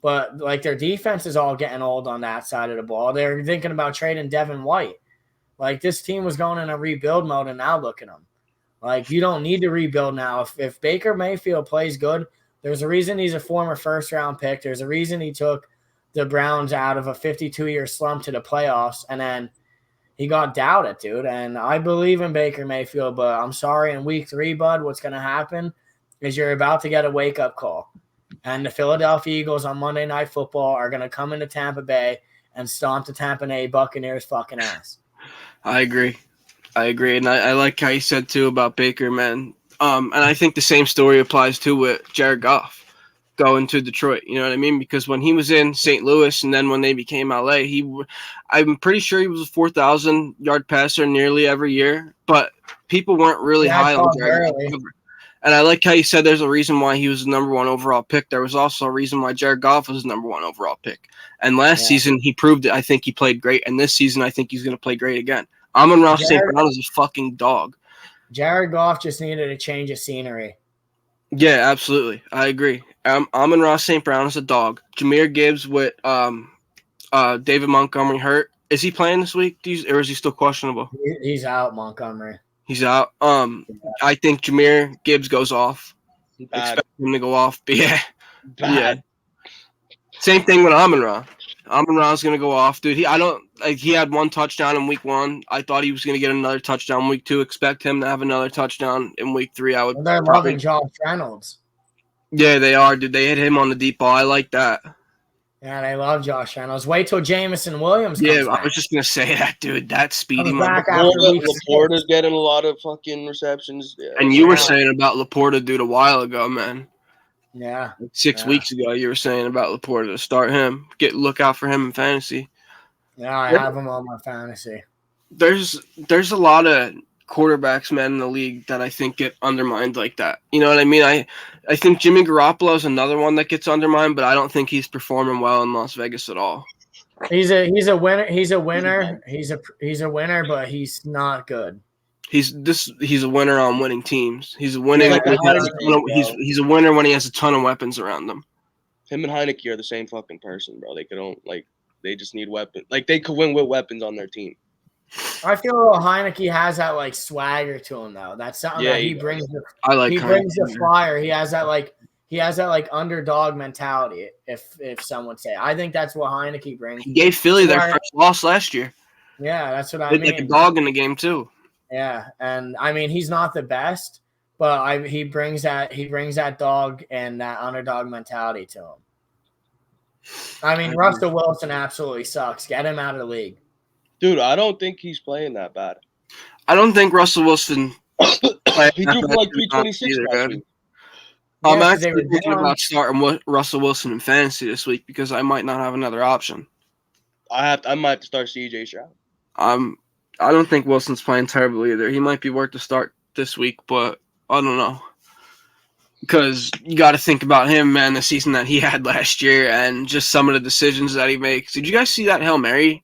But like their defense is all getting old on that side of the ball. They're thinking about trading Devin White. Like this team was going in a rebuild mode, and now look at them. Like you don't need to rebuild now. If Baker Mayfield plays good, there's a reason he's a former first-round pick. There's a reason he took the Browns out of a 52-year slump to the playoffs, and then he got doubted, dude. And I believe in Baker Mayfield, but I'm sorry, in week 3, bud, what's going to happen is you're about to get a wake-up call. And the Philadelphia Eagles on Monday Night Football are going to come into Tampa Bay and stomp the Tampa Bay Buccaneers fucking ass. I agree. And I like how you said, too, about Baker, man. And I think the same story applies, too, with Jared Goff going to Detroit. You know what I mean? Because when he was in St. Louis and then when they became LA, I'm pretty sure he was a 4,000-yard passer nearly every year. But people weren't really high on Jared Goff. And I like how you said there's a reason why he was the number 1 overall pick. There was also a reason why Jared Goff was the number 1 overall pick. And last season, he proved it. I think he played great. And this season, I think he's going to play great again. Amon-Ra St. Brown is a fucking dog. Jared Goff just needed a change of scenery. Yeah, absolutely. I agree. Amon-Ra St. Brown is a dog. Jahmyr Gibbs with David Montgomery hurt. Is he playing this week? Or is he still questionable? He's out, Montgomery. He's out. I think Jahmyr Gibbs goes off. Expect him to go off. But yeah. Same thing with Amon-Ra. Amon-Ra's gonna go off, dude. He had one touchdown in week 1. I thought he was gonna get another touchdown in week 2. Expect him to have another touchdown in week 3. I would. And they're loving Josh Reynolds. Yeah, they are, dude. They hit him on the deep ball. I like that. Yeah, they love Josh Reynolds. Wait till Jamison Williams comes Yeah, back. I was just gonna say that, dude. That speedy Comes back motherfucker. after week 6. Laporta's getting a lot of fucking receptions. Yeah. And you were saying about Laporta, dude, a while ago, man. Yeah. Like 6 weeks ago, you were saying about Laporta to start him. Look out for him in fantasy. Yeah, I have him on my fantasy. There's a lot of quarterbacks, man, in the league that I think get undermined like that. You know what I mean? I think Jimmy Garoppolo is another one that gets undermined, but I don't think he's performing well in Las Vegas at all. He's a winner. He's a winner. He's a winner, but he's not good. He's a winner on winning teams. He's a winner. He's a winner when he has a ton of weapons around him. Him and Heineke are the same fucking person, bro. They just need weapons. Like they could win with weapons on their team. I feel Heineke has that like swagger to him though. That's something that he brings. He brings the fire. He has that like underdog mentality. If some would say, I think that's what Heineke brings. He gave Philly their first loss last year. Yeah, that's what I mean. Like a dog in the game too. Yeah, and I mean he's not the best, but he brings that dog and that underdog mentality to him. I mean, Russell Wilson absolutely sucks. Get him out of the league. Dude, I don't think he's playing that bad. I don't think Russell Wilson. He threw for like 326 last week. I'm actually thinking about starting Russell Wilson in fantasy this week because I might not have another option. I might have to start CJ Stroud. I don't think Wilson's playing terribly either. He might be worth the start this week, but I don't know. Because you got to think about him, man, the season that he had last year and just some of the decisions that he makes. Did you guys see that Hail Mary?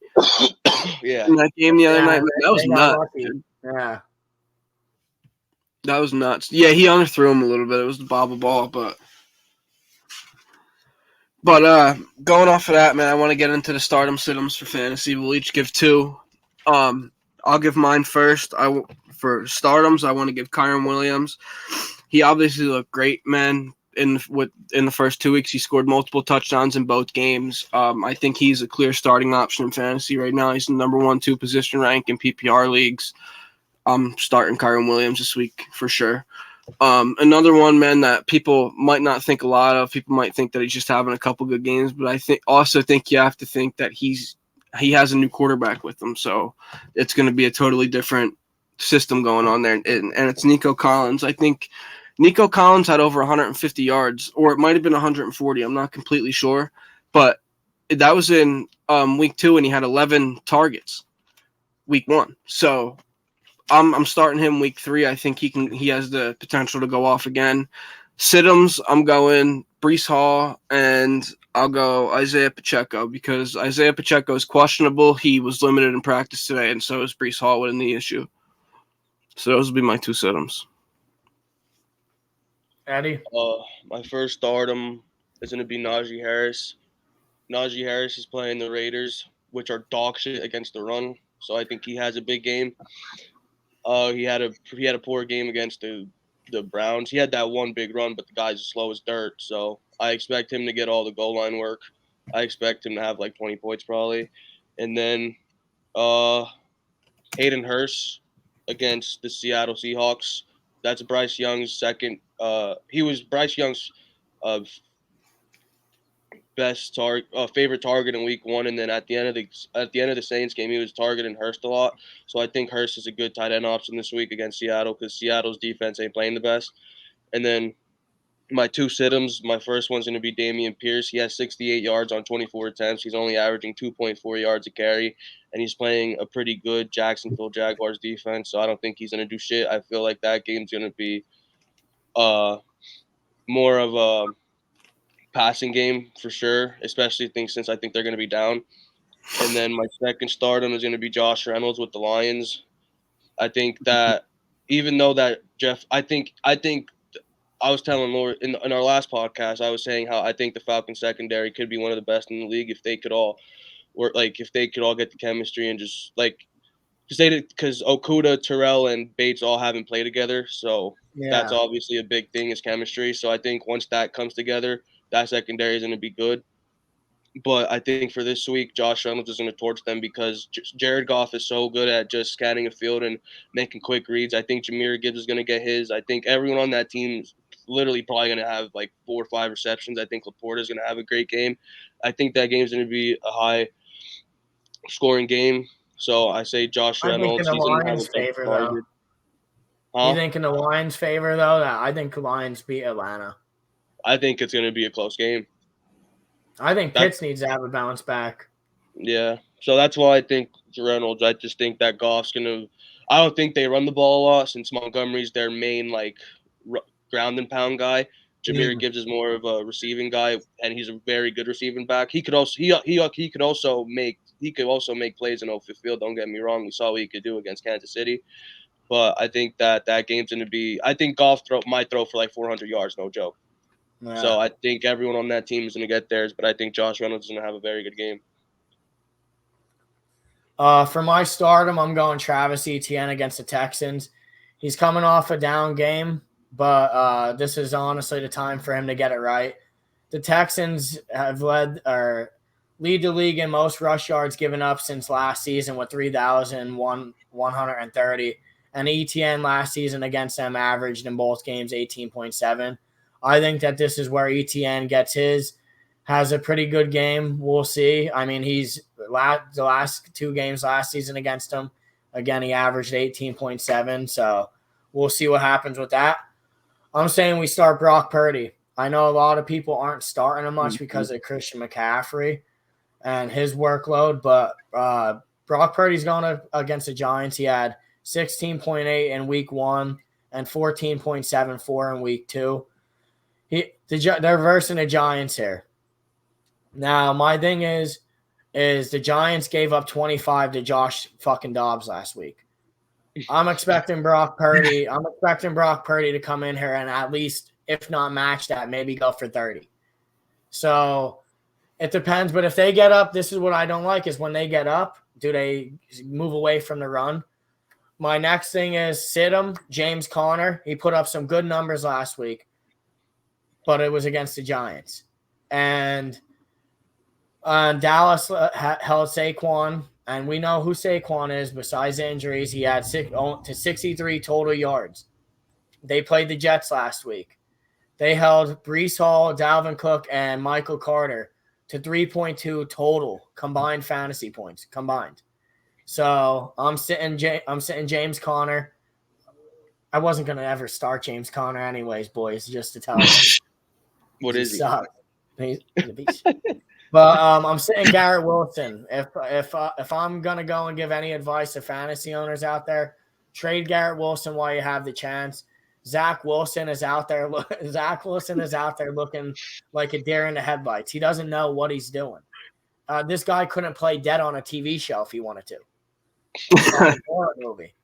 Yeah. In that game the other night? That was nuts. Yeah. That was nuts. Yeah, he underthrew him a little bit. It was the bobble ball, but going off of that, man, I want to get into the stardom situms for fantasy. We'll each give 2. I'll give mine first. For stardoms, I want to give Kyren Williams. He obviously looked great, man. In the first 2 weeks, he scored multiple touchdowns in both games. I think he's a clear starting option in fantasy right now. He's the number 1-2 position rank in PPR leagues. I'm starting Kyren Williams this week for sure. Another one, man, that people might not think a lot of. People might think that he's just having a couple good games, but I think you have to think that he has a new quarterback with him, so it's going to be a totally different system going on there, and it's Nico Collins. I think Nico Collins had over 150 yards, or it might have been 140. I'm not completely sure, but that was in week 2, and he had 11 targets week 1. So I'm starting him week 3. I think he has the potential to go off again. Situms, I'm going Breece Hall, and I'll go Isaiah Pacheco because Isaiah Pacheco is questionable. He was limited in practice today, and so is Breece Hall with the issue. So those will be my 2 situms. Eddie? My first stardom is going to be Najee Harris. Najee Harris is playing the Raiders, which are dog shit against the run. So I think he has a big game. He had a poor game against the Browns. He had that one big run, but the guy's slow as dirt. So I expect him to get all the goal line work. I expect him to have like 20 points probably. And then Hayden Hurst against the Seattle Seahawks. That's Bryce Young's second. He was Bryce Young's favorite target in week 1, and then at the end of the Saints game, he was targeting Hurst a lot. So I think Hurst is a good tight end option this week against Seattle because Seattle's defense ain't playing the best. And then my 2 situms, my first one's going to be Dameon Pierce. He has 68 yards on 24 attempts. He's only averaging 2.4 yards a carry, and he's playing a pretty good Jacksonville Jaguars defense, so I don't think he's going to do shit. I feel like that game's going to be more of a passing game for sure, especially since I think they're going to be down. And then my second stardom is going to be Josh Reynolds with the Lions. I think that even though that I think I was telling Laura in our last podcast, I was saying how I think the Falcons secondary could be one of the best in the league if they could all work, like if they could all get the chemistry and just like because Okudah, Terrell, and Bates all haven't played together, so that's obviously a big thing is chemistry. So I think once that comes together, that secondary is going to be good. But I think for this week, Josh Reynolds is going to torch them because Jared Goff is so good at just scanning a field and making quick reads. I think Jahmyr Gibbs is going to get his. I think everyone on that team is literally probably going to have like 4 or 5 receptions. I think Laporta is going to have a great game. I think that game's going to be a high scoring game. So I say Josh I think in Reynolds. the He's going to have a Lions' big favor, target. though. You think in the Lions' favor, though? That I think the Lions beat Atlanta. I think it's going to be a close game. I think Pitts needs to have a bounce back. Yeah. So that's why I think Reynolds. I just think that Goff's going to – I don't think they run the ball a lot since Montgomery's their main, like, ground and pound guy. Jahmyr Gibbs is more of a receiving guy, and he's a very good receiving back. He could also he could also make plays in open field. Don't get me wrong. We saw what he could do against Kansas City, but I think that game's going to be. I think Goff might throw for like 400 yards, no joke. Yeah. So I think everyone on that team is going to get theirs, but I think Josh Reynolds is going to have a very good game. For my stardom, I'm going Travis Etienne against the Texans. He's coming off a down game, but this is honestly the time for him to get it right. The Texans have lead the league in most rush yards given up since last season with 3,130. And Etienne last season against them averaged in both games 18.7. I think that this is where Etienne gets has a pretty good game. We'll see. I mean, he's the last 2 games last season against him. Again, he averaged 18.7. So we'll see what happens with that. I'm saying we start Brock Purdy. I know a lot of people aren't starting him much because of Christian McCaffrey and his workload, but Brock Purdy's going against the Giants. He had 16.8 in week 1 and 14.74 in week 2. They're versing the Giants here. Now, my thing is the Giants gave up 25 to Josh fucking Dobbs last week. I'm expecting Brock Purdy to come in here and at least, if not match that, maybe go for 30. So it depends. But if they get up, this is what I don't like is when they get up, do they move away from the run? My next thing is sit him, James Conner. He put up some good numbers last week, but it was against the Giants. And Dallas held Saquon, and we know who Saquon is. Besides injuries, he had 63 total yards. They played the Jets last week. They held Breece Hall, Dalvin Cook, and Michael Carter to 3.2 total combined fantasy points combined. So I'm sitting James Conner. I wasn't going to ever start James Conner anyways, boys, just to tell you. What is he? He's a beast. But I'm sitting Garrett Wilson. If I'm going to go and give any advice to fantasy owners out there, trade Garrett Wilson while you have the chance. Zach Wilson is out there looking like a deer in the headlights. He doesn't know what he's doing. This guy couldn't play dead on a TV show if he wanted to. Horror movie.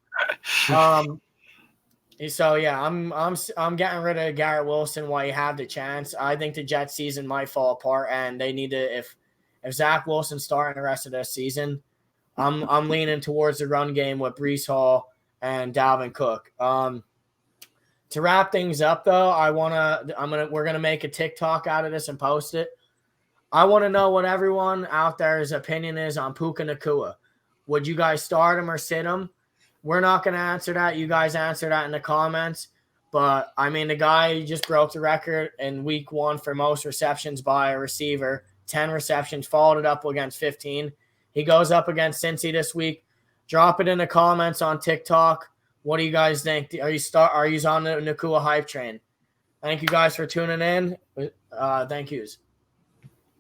So yeah, I'm getting rid of Garrett Wilson while you have the chance. I think the Jets season might fall apart, and they need to if Zach Wilson's starting the rest of their season, I'm leaning towards the run game with Breece Hall and Dalvin Cook. To wrap things up though, we're gonna make a TikTok out of this and post it. I want to know what everyone out there's opinion is on Puka Nacua. Would you guys start him or sit him? We're not going to answer that. You guys answer that in the comments. But, I mean, the guy just broke the record in week 1 for most receptions by a receiver. 10 receptions, followed it up against 15. He goes up against Cincy this week. Drop it in the comments on TikTok. What do you guys think? Are you on the Nacua hype train? Thank you guys for tuning in. Thank yous.